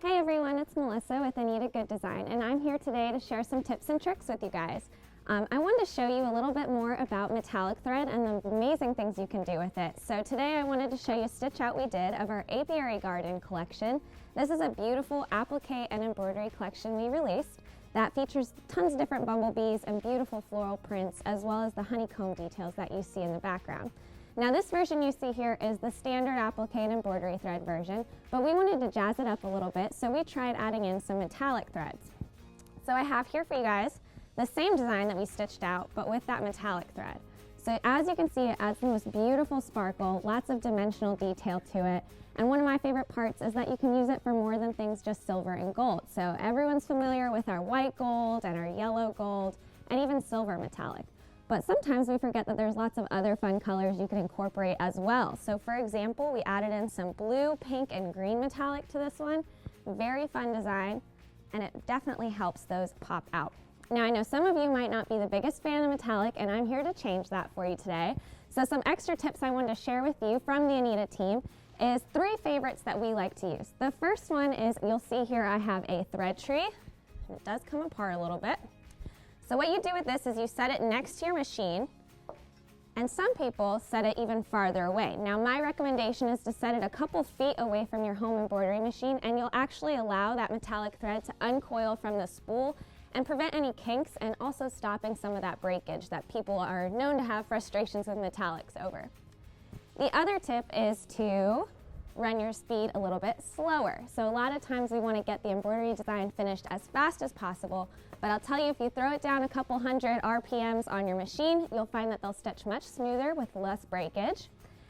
Hey everyone, it's Melissa with Anita Goodesign, and I'm here today to share some tips and tricks with you guys. I wanted to show you a little bit more about metallic thread and the amazing things you can do with it. So today I wanted to show you a stitch out we did of our Apiary Garden collection. This is a beautiful applique and embroidery collection we released that features tons of different bumblebees and beautiful floral prints, as well as the honeycomb details that you see in the background. Now this version you see here is the standard applique and embroidery thread version, but we wanted to jazz it up a little bit, so we tried adding in some metallic threads. So I have here for you guys the same design that we stitched out, but with that metallic thread. So as you can see, it adds the most beautiful sparkle, lots of dimensional detail to it, and one of my favorite parts is that you can use it for more than things just silver and gold. So everyone's familiar with our white gold and our yellow gold, and even silver metallic. But sometimes we forget that there's lots of other fun colors you can incorporate as well. So for example, we added in some blue, pink, and green metallic to this one. Very fun design, and it definitely helps those pop out. Now I know some of you might not be the biggest fan of metallic, and I'm here to change that for you today. So some extra tips I wanted to share with you from the Anita team is 3 favorites that we like to use. The first one is, you'll see here I have a thread tree, and it does come apart a little bit. So what you do with this is you set it next to your machine, and some people set it even farther away. Now my recommendation is to set it a couple feet away from your home embroidery machine, and you'll actually allow that metallic thread to uncoil from the spool and prevent any kinks, and also stopping some of that breakage that people are known to have frustrations with metallics over. The other tip is to run your speed a little bit slower. So a lot of times we want to get the embroidery design finished as fast as possible, but I'll tell you, if you throw it down a couple hundred RPMs on your machine, you'll find that they'll stitch much smoother with less breakage.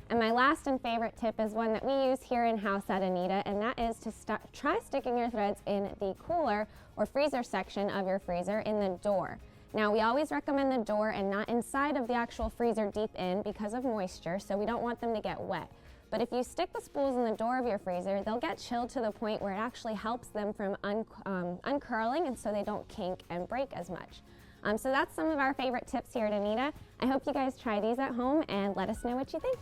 And my last and favorite tip is one that we use here in-house at Anita, and that is to try sticking your threads in the cooler or freezer section of your freezer in the door. Now we always recommend the door and not inside of the actual freezer deep in because of moisture, so we don't want them to get wet. But if you stick the spools in the door of your freezer, they'll get chilled to the point where it actually helps them from uncurling, and so they don't kink and break as much. So that's some of our favorite tips here at Anita. I hope you guys try these at home and let us know what you think.